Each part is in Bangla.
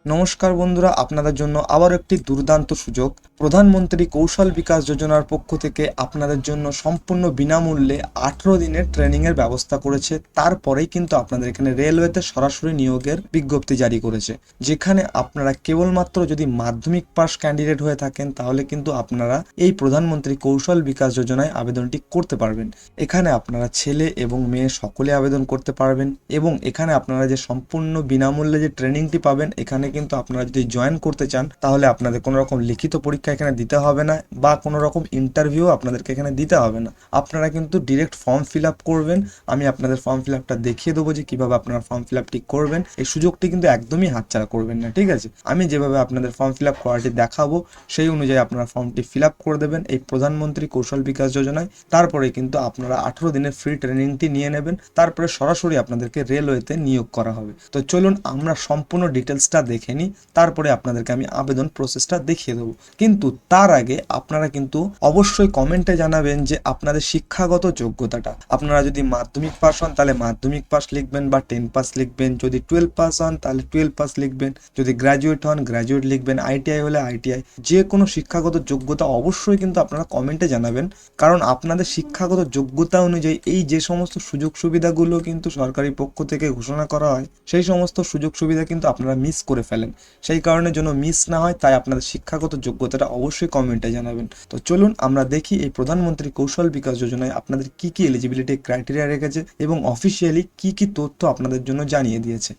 নমস্কার বন্ধুরা, আপনাদের জন্য আবার একটি দুর্দান্ত সুযোগ। প্রধানমন্ত্রী কৌশল বিকাশ যোজনার পক্ষ থেকে আপনাদের জন্য সম্পূর্ণ বিনামূল্যে 18 দিনের ট্রেনিংয়ের ব্যবস্থা করেছে। তারপরেই কিন্তু আপনাদের এখানে রেলওয়েতে সরাসরি নিয়োগের বিজ্ঞপ্তি জারি করেছে, যেখানে আপনারা কেবলমাত্র যদি মাধ্যমিক পাস ক্যান্ডিডেট হয়ে থাকেন তাহলে কিন্তু আপনারা এই প্রধানমন্ত্রী কৌশল বিকাশ যোজনায় আবেদনটি করতে পারবেন। এখানে আপনারা ছেলে এবং মেয়ে সকলে আবেদন করতে পারবেন এবং এখানে আপনারা যে সম্পূর্ণ বিনামূল্যে যে ট্রেনিংটি পাবেন, এখানে কিন্তু আপনারা যদি জয়েন করতে চান তাহলে আপনাদের কোনো রকম লিখিত পরীক্ষা এখানে দিতে হবে না বা কোনো রকম ইন্টারভিউ আপনাদেরকে এখানে দিতে হবে না। আপনারা কিন্তু ডিরেক্ট ফর্ম ফিল আপ করবেন। আমি আপনাদের ফর্ম ফিল আপটা দেখিয়ে দেবো যে কীভাবে আপনারা ফর্ম ফিল আপটি করবেন। এই সুযোগটি কিন্তু একদমই হাতছাড়া করবেন না, ঠিক আছে? আমি যেভাবে আপনাদের ফর্ম ফিল আপ করাটি দেখাবো সেই অনুযায়ী আপনারা ফর্মটি ফিল আপ করে দেবেন এই প্রধানমন্ত্রী কৌশল বিকাশ যোজনায়। তারপরে কিন্তু আপনারা 18 দিনের ফ্রি ট্রেনিংটি নিয়ে নেবেন, তারপরে সরাসরি আপনাদেরকে রেলওয়েতে নিয়োগ করা হবে। তো চলুন আমরা সম্পূর্ণ ডিটেলসটা দেখে নিই, তারপরে আপনাদেরকে আমি আবেদন প্রসেসটা দেখিয়ে দেবো। কিন্তু তার আগে আপনারা কিন্তু অবশ্যই কমেন্টে জানাবেন যে আপনাদের শিক্ষাগত যোগ্যতাটা। আপনারা যদি মাধ্যমিক পাস হন তাহলে মাধ্যমিক পাস লিখবেন বা 10 পাস লিখবেন, যদি 12 পাস হন তাহলে 12 পাস লিখবেন, যদি গ্র্যাজুয়েট হন গ্র্যাজুয়েট লিখবেন, আইটিআই হলে আইটিআই। যে কোনো শিক্ষাগত যোগ্যতা অবশ্যই কিন্তু আপনারা কমেন্টে জানাবেন, কারণ আপনাদের শিক্ষাগত যোগ্যতা অনুযায়ী এই যে সমস্ত সুযোগ সুবিধাগুলো কিন্তু সরকারি পক্ষ থেকে ঘোষণা করা হয় সেই সমস্ত সুযোগ সুবিধা কিন্তু আপনারা মিস করে ফেলেন। সেই কারণের জন্য মিস না হয় তাই আপনাদের শিক্ষাগত যোগ্যতাটা অবশ্যই কমেন্টে জানাবেন। তো চলুন আমরা দেখি এই প্রধানমন্ত্রী কৌশল বিকাশ যোজনায় আপনাদের কি কি এলিজিবিলিটি ক্রাইটেরিয়া রেখেছে এবং অফিসিয়ালি কি কি তথ্য আপনাদের জন্য জানিয়ে দিয়েছে।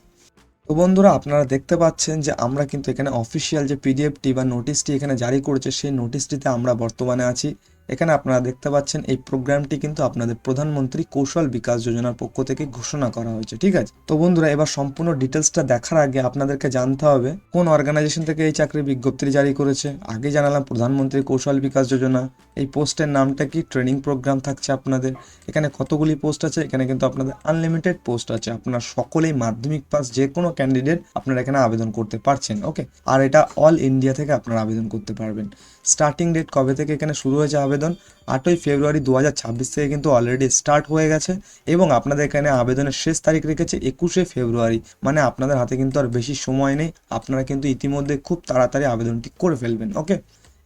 তো বন্ধুরা, আপনারা দেখতে পাচ্ছেন যে আমরা কিন্তু এখানে অফিসিয়াল যে পিডিএফটি বা নোটিশটি এখানে জারি করেছে সেই নোটিশটিতে আমরা বর্তমানে আছি। এখানে আপনারা দেখতে পাচ্ছেন এই প্রোগ্রামটি কিন্তু আপনাদের প্রধানমন্ত্রী কৌশল বিকাশ যোজনার পক্ষ থেকে ঘোষণা করা হয়েছে, ঠিক আছে? তো বন্ধুরা, এবার সম্পূর্ণ ডিটেলসটা দেখার আগে আপনাদেরকে জানতে হবে কোন অর্গানাইজেশন থেকে এই চাকরির বিজ্ঞপ্তি জারি করেছে। আগে জানালাম প্রধানমন্ত্রী কৌশল বিকাশ যোজনা। এই পোস্টের নামটা কি? ট্রেনিং প্রোগ্রাম থাকছে আপনাদের। এখানে কতগুলি পোস্ট আছে? এখানে কিন্তু আপনাদের আনলিমিটেড পোস্ট আছে। আপনারা সকলেই মাধ্যমিক পাস যে কোনো ক্যান্ডিডেট আপনারা এখানে আবেদন করতে পারছেন, ওকে? আর এটা অল ইন্ডিয়া থেকে আপনারা আবেদন করতে পারবেন। স্টার্টিং ডেট কবে থেকে এখানে শুরু হয়েছে আবেদন? 8ই ফেব্রুয়ারি 2026 থেকে কিন্তু অলরেডি স্টার্ট হয়ে গেছে এবং আপনাদের এখানে আবেদনের শেষ তারিখ রেখেছে 21শে ফেব্রুয়ারি। মানে আপনাদের হাতে কিন্তু আর বেশি সময় নেই, আপনারা কিন্তু ইতিমধ্যে খুব তাড়াতাড়ি আবেদনটি করে ফেলবেন, ওকে?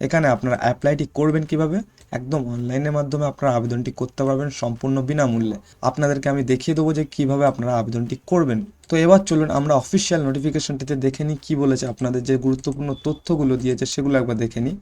এখানে আপনারা অ্যাপ্লাইটি করবেন কিভাবে? একদম অনলাইনের মাধ্যমে আপনারা আবেদনটি করতে পারবেন সম্পূর্ণ বিনামূল্যে। আপনাদেরকে আমি দেখিয়ে দেবো যে কিভাবে আপনারা আবেদনটি করবেন। তো এবার চলুন আমরা অফিসিয়াল নোটিফিকেশনটিতে দেখে নিই কী বলেছে, আপনাদের যে গুরুত্বপূর্ণ তথ্যগুলো দিয়েছে সেগুলো একবার দেখে নিই।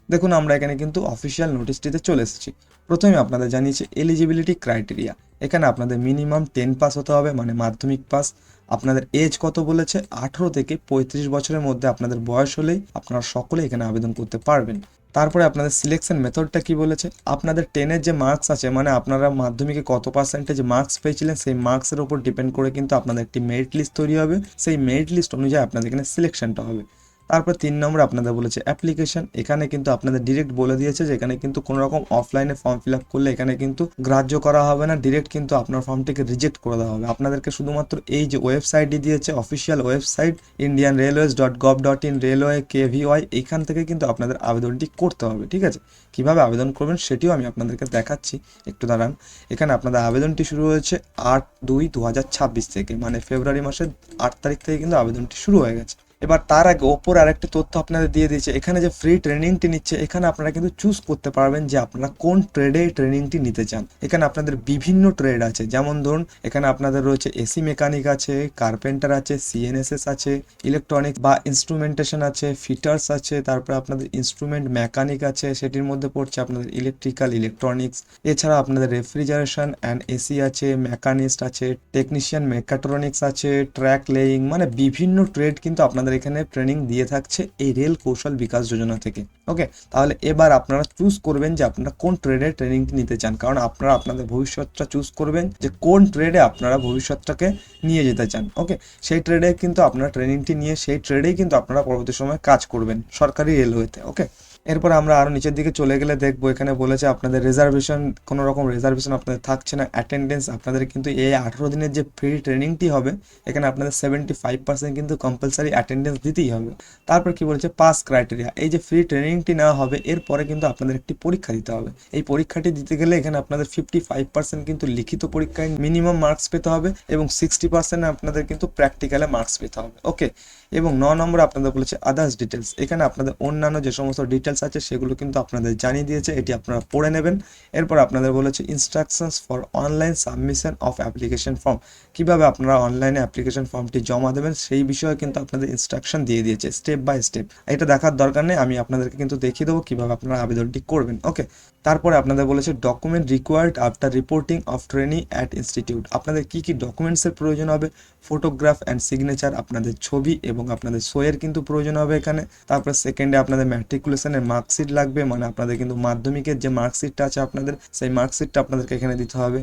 দেখুন, আমরা এখানে কিন্তু অফিসিয়াল নোটিশটিতে চলে এসেছি। প্রথমে আপনাদের জানিয়েছে এলিজিবিলিটি ক্রাইটেরিয়া। এখানে আপনাদের মিনিমাম 10 পাস হতে হবে, মানে মাধ্যমিক পাস। আপনাদের এজ কত বলেছে? 18 থেকে 35 বছরের মধ্যে আপনাদের বয়স হলেই আপনারা সকলে এখানে আবেদন করতে পারবেন। তারপরে আপনাদের সিলেকশন মেথডটা কি বলেছে? আপনাদের 10-এর যে মার্কস আছে, মানে আপনারা মাধ্যমিকে কত পার্সেন্টেজ মার্কস পেয়েছিলেন সেই মার্কসের উপর ডিপেন্ড করে কিন্তু আপনাদের একটি মেরিট লিস্ট তৈরি হবে। সেই মেরিট লিস্ট অনুযায়ী আপনাদের এখানে সিলেকশনটা হবে। তারপর 3 নম্বরে আপনাদের বলেছে অ্যাপ্লিকেশন। এখানে কিন্তু আপনাদের ডিরেক্ট বলে দিয়েছে যে এখানে কিন্তু কোনো রকম অফলাইনে ফর্ম ফিল আপ করলে এখানে কিন্তু গ্রাহ্য করা হবে না, ডিরেক্ট কিন্তু আপনার ফর্মটিকে রিজেক্ট করে দেওয়া হবে। আপনাদেরকে শুধুমাত্র এই যে ওয়েবসাইটটি দিয়েছে, official website indianrailways.gov.in railway KVY, এইখান থেকে কিন্তু আপনাদের আবেদনটি করতে হবে, ঠিক আছে? কীভাবে আবেদন করবেন সেটিও আমি আপনাদেরকে দেখাচ্ছি, একটু দাঁড়ান। এখানে আপনাদের আবেদনটি শুরু হয়েছে 8/2/2026 থেকে, মানে ফেব্রুয়ারি মাসের 8 তারিখ থেকে কিন্তু আবেদনটি শুরু হয়ে গেছে। এবার তার আগে ওপর আরেকটি তথ্য আপনাদের দিয়ে দিয়েছে। এখানে যে ফ্রি ট্রেনিংটি নিচ্ছে, এখানে আপনারা কিন্তু চুজ করতে পারবেন যে আপনারা কোন ট্রেডে ট্রেনিংটি নিতে চান। এখানে আপনাদের বিভিন্ন ট্রেড আছে, যেমন ধরুন এখানে আপনাদের রয়েছে এসি মেকানিক আছে, কার্পেন্টার আছে, সিএনএসএস আছে, ইলেকট্রনিক বা ইনস্ট্রুমেন্টেশন আছে, ফিটার্স আছে, তারপরে আপনাদের ইনস্ট্রুমেন্ট মেকানিক আছে, সেটির মধ্যে পড়ছে আপনাদের ইলেকট্রিক্যাল, ইলেকট্রনিক্স। এছাড়া আপনাদের রেফ্রিজারেশন অ্যান্ড এসি আছে, মেকানিস্ট আছে, টেকনিশিয়ান মেকাট্রনিক্স আছে, ট্র্যাক লেইং, মানে বিভিন্ন ট্রেড কিন্তু আপনাদের এখানে ট্রেনিং দিয়ে থাকছে এই রেল কৌশল বিকাশ যোজনা থেকে, ওকে? তাহলে এবার আপনারা চুজ করবেন যে আপনারা কোন ট্রেডে ট্রেনিংটি নিতে চান, কারণ আপনারা আপনাদের ভবিষ্যৎটা চুজ করবেন যে কোন ট্রেডে আপনারা ভবিষ্যৎটাকে নিয়ে যেতে চান, ওকে? সেই ট্রেডে কিন্তু আপনারা ট্রেনিংটি নিয়ে সেই ট্রেডেই কিন্তু আপনারা পরবর্তী সময় কাজ করবেন সরকারি রেলওয়েতে, ওকে? এরপর আমরা আরও নিচের দিকে চলে গেলে দেখবো এখানে বলেছে আপনাদের রিজার্ভেশন, কোনো রকম রিজার্ভেশন আপনাদের থাকছে না। অ্যাটেন্ডেন্স আপনাদের কিন্তু এই 18 দিনের যে ফ্রি ট্রেনিংটি হবে এখানে আপনাদের 75% কিন্তু কম্পালসারি অ্যাটেন্ডেন্স দিতেই হবে। তারপর কি বলেছে? Pass criteria. এই যে ফ্রি ট্রেনিংটি নেওয়া হবে এরপরে কিন্তু আপনাদের একটি পরীক্ষা দিতে হবে। এই পরীক্ষাটি দিতে গেলে এখানে আপনাদের 55% কিন্তু লিখিত পরীক্ষায় মিনিমাম মার্কস পেতে হবে এবং 60% আপনাদের কিন্তু প্র্যাকটিক্যালে মার্কস পেতে হবে, ওকে? এবং 9 নম্বরে আপনাদের বলেছে আদার্স ডিটেলস। এখানে আপনাদের অন্যান্য যে সমস্ত ডিটেলস আছে সেগুলো কিন্তু আপনাদের জানিয়ে দিয়েছে, এটি আপনারা পড়ে নেবেন। এরপর আপনাদের বলেছে instructions for online submission of application form, কিভাবে আপনারা অনলাইনে অ্যাপ্লিকেশন ফর্মটি জমা দেবেন সেই বিষয়ে কিন্তু আপনাদের ইনস্ট্রাকশন দিয়ে দিয়েছে স্টেপ বাই স্টেপ। এটা দেখার দরকার নেই, আমি আপনাদেরকে কিন্তু দেখিয়ে দেবো কিভাবে আপনারা আবেদনটি করবেন। ওকে, তারপরে আপনাদের বলেছে document required after reporting of training at institute. আপনাদের কি কি ডকুমেন্টসের প্রয়োজন হবে, ফটোগ্রাফ অ্যান্ড সিগনেচার, আপনাদের ছবি এবং আপনাদের সইয়ের কিন্তু প্রয়োজন হবে এখানে। তারপর সেকেন্ডে আপনাদের ম্যাট্রিকুলেশনের মার্কশিট লাগবে, মানে আপনাদের কিন্তু মাধ্যমিকের যে মার্কশিটটা আছে আপনাদের, সেই মার্কশিটটা আপনাদেরকে এখানে দিতে হবে।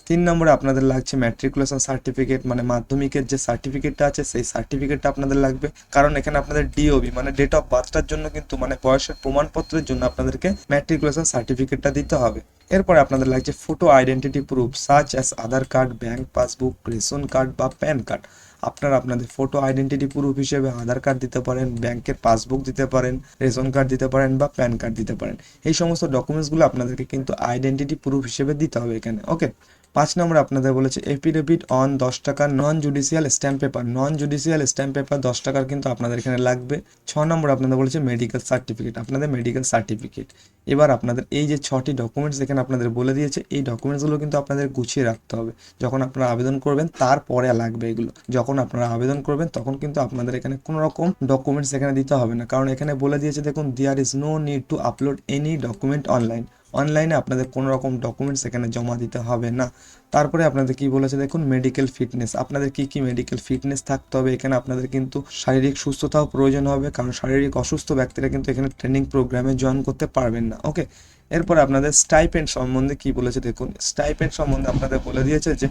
3 নম্বরে আপনাদের লাগছে ম্যাট্রিকুলেশন সার্টিফিকেট, মানে মাধ্যমিকের যে সার্টিফিকেটটা আছে সেই সার্টিফিকেটটা আপনাদের লাগবে, কারণ এখানে আপনাদের ডিওবি মানে ডেট অফ বার্থটার জন্য কিন্তু মানে বয়সের প্রমাণপত্রের জন্য আপনাদেরকে ম্যাট্রিকুলেশন সার্টিফিকেটটা দিতে হবে। এরপরে আপনাদের লাগছে photo identity proof such as Aadhaar card, bank passbook, ration card বা প্যান কার্ড। আপনারা আপনাদের ফটো আইডেন্টিটি প্রুফ হিসেবে আধার কার্ড দিতে পারেন, ব্যাংকের পাসবুক দিতে পারেন, রেশন কার্ড দিতে পারেন বা প্যান কার্ড দিতে পারেন। এই সমস্ত ডকুমেন্টসগুলো আপনাদেরকে কিন্তু আইডেন্টিটি প্রুফ হিসেবে দিতে হবে এখানে। ওকে, 5 নম্বরে আপনাদের বলেছে এফিডেভিট অন 10 টাকার নন জুডিশিয়াল স্ট্যাম্প পেপার। নন জুডিশিয়াল স্ট্যাম্প পেপার 10 টাকার কিন্তু আপনাদের এখানে লাগবে। 6 নম্বর আপনাদের বলেছে মেডিকেল সার্টিফিকেট, আপনাদের মেডিকেল সার্টিফিকেট। এবার আপনাদের এই যে 6টি ডকুমেন্টস এখানে আপনাদের বলে দিয়েছে, এই ডকুমেন্টসগুলো কিন্তু আপনাদের গুছিয়ে রাখতে হবে। যখন আপনারা আবেদন করবেন তারপরে লাগবে এগুলো। যখন আপনারা আবেদন করবেন তখন কিন্তু আপনাদের এখানে কোনো রকম ডকুমেন্টস এখানে দিতে হবে না, কারণ এখানে বলে দিয়েছে দেখুন, there is no need to upload any document online. অনলাইনে আপনাদের কোনো রকম ডকুমেন্টস এখানে জমা দিতে হবে না। তারপরে আপনাদের কি বলেছে দেখুন, মেডিকেল ফিটনেস, আপনাদের কি কি মেডিকেল ফিটনেস থাকতে হবে এখানে। আপনাদের কিন্তু শারীরিক সুস্থতাও প্রয়োজন হবে, কারণ শারীরিক অসুস্থ ব্যক্তিরা কিন্তু এখানে ট্রেনিং প্রোগ্রামে জয়েন করতে পারবেন না। ওকে, এরপর আপনাদের স্টাইপেন্ড সম্বন্ধে কি বলেছে দেখুন, স্টাইপেন্ড সম্বন্ধে আপনাদের বলে দিয়েছে যে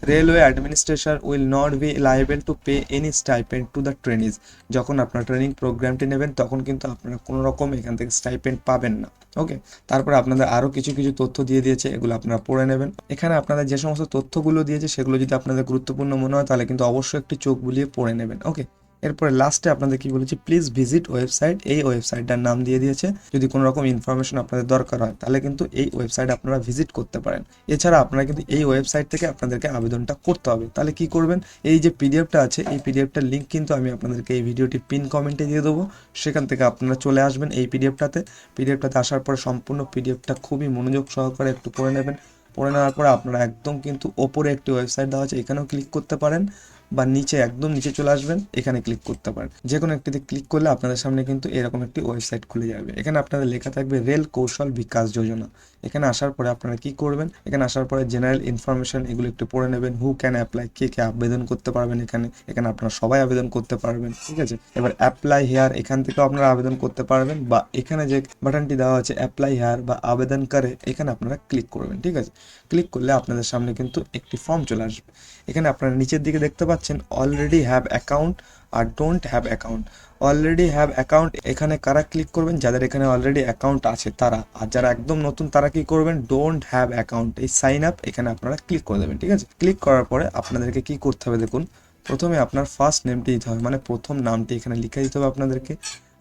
railway administration will not be liable to pay any stipend to the trainees. যখন আপনারা ট্রেনিং প্রোগ্রামটি নেবেন তখন কিন্তু আপনারা কোনো রকম এখান থেকে স্টাইপেন্ড পাবেন না। ওকে, তারপরে আপনাদের আরও কিছু কিছু তথ্য দিয়ে দিয়েছে, এগুলো আপনারা পড়ে নেবেন। এখানে আপনাদের যে সমস্ত তথ্যগুলো দিয়েছে সেগুলো যদি আপনাদের গুরুত্বপূর্ণ মনে হয় তাহলে কিন্তু অবশ্যই একটি চোখ বুলিয়ে পড়ে নেবেন। ওকে, এরপরে লাস্টে আপনাদের কি বলেছি, প্লিজ ভিজিট ওয়েবসাইট। এই ওয়েবসাইটটার নাম দিয়ে দিয়েছে, যদি কোনো রকম ইনফরমেশন আপনাদের দরকার হয় তাহলে কিন্তু এই ওয়েবসাইট আপনারা ভিজিট করতে পারেন। এছাড়া আপনারা কিন্তু এই ওয়েবসাইট থেকে আপনাদেরকে আবেদনটা করতে হবে। তাহলে কি করবেন, এই যে পিডিএফটা আছে এই পিডিএফটার লিঙ্ক কিন্তু আমি আপনাদেরকে এই ভিডিওটি পিন কমেন্টে দিয়ে দেবো, সেখান থেকে আপনারা চলে আসবেন এই পিডিএফটাতে আসার পরে সম্পূর্ণ পিডিএফটা খুবই মনোযোগ সহকারে একটু পড়ে নেবেন। পড়ে নেওয়ার পরে আপনারা একদম কিন্তু ওপরে একটি ওয়েবসাইট দেওয়া আছে, এখানেও ক্লিক করতে পারেন, বা নিচে একদম নিচে চলে আসবেন, এখানে ক্লিক করতে পারেন। যে কোনো একটিতে ক্লিক করলে আপনাদের সামনে কিন্তু এরকম একটি ওয়েবসাইট খুলে যাবে। এখানে আপনাদের লেখা থাকবে রেল কৌশল বিকাশ যোজনা। এখানে আসার পরে আপনারা কি করবেন, এখানে আসার পরে জেনারেল ইনফরমেশন এগুলো একটু পড়ে নেবেন। হু ক্যান অ্যাপ্লাই, কে কে আবেদন করতে পারবেন এখানে, এখানে আপনারা সবাই আবেদন করতে পারবেন। ঠিক আছে, এবার অ্যাপ্লাই হেয়ার, এখান থেকেও আপনারা আবেদন করতে পারবেন, বা এখানে যে বাটনটি দেওয়া আছে অ্যাপ্লাই হেয়ার বা আবেদন করে, এখানে আপনারা ক্লিক করবেন। ঠিক আছে, ক্লিক করলে আপনাদের সামনে কিন্তু একটি ফর্ম চলে আসবে। এখানে আপনারা নিচের দিকে দেখতে পাচ্ছেন অলরেডি হ্যাভ অ্যাকাউন্ট আর don't have account. Already have account এখানে কারা ক্লিক করবেন, যাদের এখানে অলরেডি অ্যাকাউন্ট আছে তারা, আর যারা একদম নতুন তারা কি করবেন, ডোন্ট হ্যাভ অ্যাকাউন্ট এই সাইন আপ এখানে আপনারা ক্লিক করে দেবেন। ঠিক আছে, ক্লিক করার পরে আপনাদেরকে কি করতে হবে দেখুন, প্রথমে আপনার ফার্স্ট নেমটি দিতে হবে, মানে প্রথম নামটি এখানে লিখে দিতে হবে আপনাদেরকে,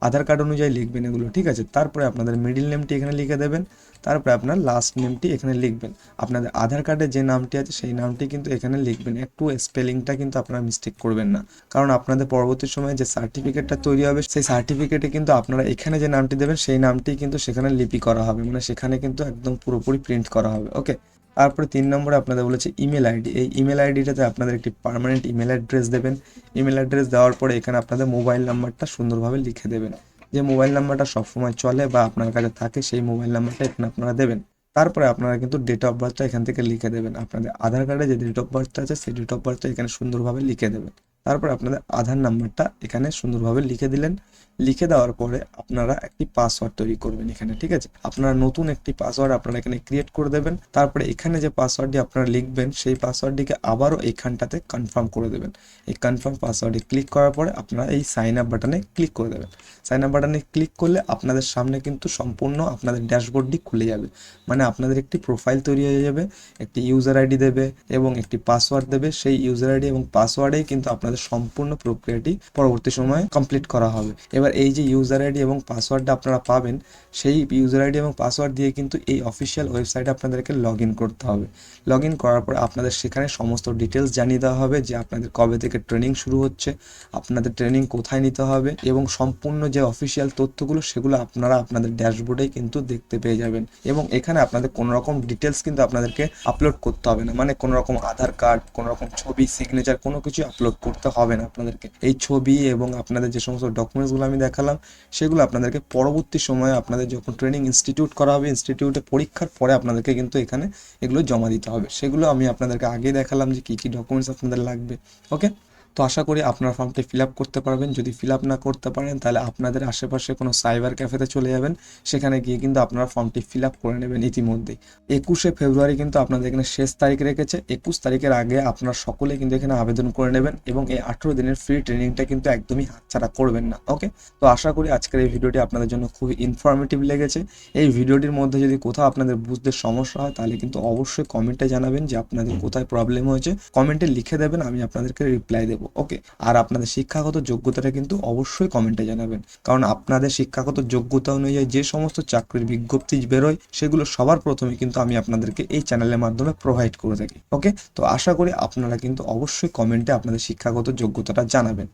আধার কার্ড অনুযায়ী লিখবেন এগুলো। ঠিক আছে, তারপরে আপনাদের মিডিল নেমটি এখানে লিখে দেবেন, তারপরে আপনার লাস্ট নেমটি এখানে লিখবেন। আপনাদের আধার কার্ডে যে নামটি আছে সেই নামটি কিন্তু এখানে লিখবেন, একটু স্পেলিংটা কিন্তু আপনারা মিস্টেক করবেন না, কারণ আপনাদের পরবর্তী সময়ে যে সার্টিফিকেটটা তৈরি হবে সেই সার্টিফিকেটে কিন্তু আপনারা এখানে যে নামটি দেবেন সেই নামটি কিন্তু সেখানে লিপি করা হবে, মানে সেখানে কিন্তু একদম পুরোপুরি প্রিন্ট করা হবে। ওকে, তারপরে 3 নম্বরে আপনাদের বলেছে ইমেল আইডি। এই ইমেল আইডিটাতে আপনাদের একটি পার্মানেন্ট ইমেল অ্যাড্রেস দেবেন। ইমেল অ্যাড্রেস দেওয়ার পরে এখানে আপনাদের মোবাইল নাম্বারটা সুন্দরভাবে লিখে দেবেন, যে মোবাইল নাম্বারটা সবসময় চলে বা আপনার কাছে থাকে সেই মোবাইল নাম্বারটা এখানে আপনারা দেবেন। তারপরে আপনারা কিন্তু ডেট অফ বার্থটা এখান থেকে লিখে দেবেন, আপনাদের আধার কার্ডে যে ডেট অফ বার্থটা আছে সেই ডেট অফ বার্থটা এখানে সুন্দরভাবে লিখে দেবেন। তারপরে আপনাদের আধার নাম্বারটা এখানে সুন্দরভাবে লিখে দিলেন। লিখে দেওয়ার পরে আপনারা একটি পাসওয়ার্ড তৈরি করবেন এখানে। ঠিক আছে, আপনারা নতুন একটি পাসওয়ার্ড আপনারা এখানে ক্রিয়েট করে দেবেন। তারপরে এখানে যে পাসওয়ার্ডটি আপনারা লিখবেন সেই পাসওয়ার্ডটিকে আবারও এইখানটাতে কনফার্ম করে দেবেন। এই কনফার্ম পাসওয়ার্ডে ক্লিক করার পরে আপনারা এই সাইন আপ বাটনে ক্লিক করে দেবেন। সাইন আপ বাটনে ক্লিক করলে আপনাদের সামনে কিন্তু সম্পূর্ণ আপনাদের ড্যাশবোর্ডটি খুলে যাবে, মানে আপনাদের একটি প্রোফাইল তৈরি হয়ে যাবে, একটি ইউজার আইডি দেবে এবং একটি পাসওয়ার্ড দেবে। সেই ইউজার আইডি এবং পাসওয়ার্ডেই কিন্তু আপনাদের আপনাদের সম্পূর্ণ প্রক্রিয়াটি পরবর্তী সময়ে কমপ্লিট করা হবে। এবার এই যে ইউজার আইডি এবং পাসওয়ার্ডটা আপনারা পাবেন, সেই ইউজার আইডি এবং পাসওয়ার্ড দিয়ে কিন্তু এই অফিসিয়াল ওয়েবসাইটে আপনাদেরকে লগ ইন করতে হবে। লগ ইন করার পর আপনাদের সেখানে সমস্ত ডিটেলস জানিয়ে দেওয়া হবে যে আপনাদের কবে থেকে ট্রেনিং শুরু হচ্ছে, আপনাদের ট্রেনিং কোথায় নিতে হবে, এবং সম্পূর্ণ যে অফিসিয়াল তথ্যগুলো সেগুলো আপনারা আপনাদের ড্যাশবোর্ডেই কিন্তু দেখতে পেয়ে যাবেন। এবং এখানে আপনাদের কোনো রকম ডিটেলস কিন্তু আপনাদেরকে আপলোড করতে হবে না, মানে কোনো রকম আধার কার্ড, কোনো রকম ছবি, সিগনেচার কোনো কিছু আপলোড করতে হবে না আপনাদেরকে। এই ছবি এবং আপনাদের যে সমস্ত ডকুমেন্টসগুলো আমি দেখালাম সেগুলো আপনাদেরকে পরবর্তী সময়ে আপনাদের যখন ট্রেনিং ইনস্টিটিউট করা হবে, ইনস্টিটিউটে পরীক্ষার পরে আপনাদেরকে কিন্তু এখানে এগুলো জমা দিতে হবে। সেগুলো আমি আপনাদেরকে আগেই দেখালাম যে কী কী ডকুমেন্টস আপনাদের লাগবে। ওকে, তো আশা করি আপনারা ফর্মটি ফিল আপ করতে পারবেন। যদি ফিল আপ না করতে পারেন তাহলে আপনাদের আশেপাশে কোনো সাইবার ক্যাফেতে চলে যাবেন, সেখানে গিয়ে কিন্তু আপনারা ফর্মটি ফিল আপ করে নেবেন ইতিমধ্যেই। 21শে ফেব্রুয়ারি কিন্তু আপনাদের এখানে শেষ তারিখ রেখেছে। 21 তারিখের আগে আপনারা সকলে কিন্তু এখানে আবেদন করে নেবেন এবং এই 18 দিনের ফ্রি ট্রেনিংটা কিন্তু একদমই হাতছাড়া করবেন না। ওকে, তো আশা করি আজকের এই ভিডিওটি আপনাদের জন্য খুবই ইনফরমেটিভ লেগেছে। এই ভিডিওটির মধ্যে যদি কোথাও আপনাদের বুঝতে সমস্যা হয় তাহলে কিন্তু অবশ্যই কমেন্টে জানাবেন যে আপনাদের কোথায় প্রবলেম হয়েছে। কমেন্টে লিখে দেবেন, আমি আপনাদেরকে রিপ্লাই দেবো। ওকে, আর আপনাদের শিক্ষাগত যোগ্যতাটা কিন্তু অবশ্যই কমেন্টে জানাবেন, কারণ আপনাদের শিক্ষাগত যোগ্যতা অনুযায়ী যে সমস্ত চাকরির বিজ্ঞপ্তি বেরোয় সেগুলো সবার প্রথমে কিন্তু আমি আপনাদেরকে এই চ্যানেলের মাধ্যমে প্রোভাইড করে থাকি। ওকে, তো আশা করি আপনারা কিন্তু অবশ্যই কমেন্টে আপনাদের শিক্ষাগত যোগ্যতাটা জানাবেন।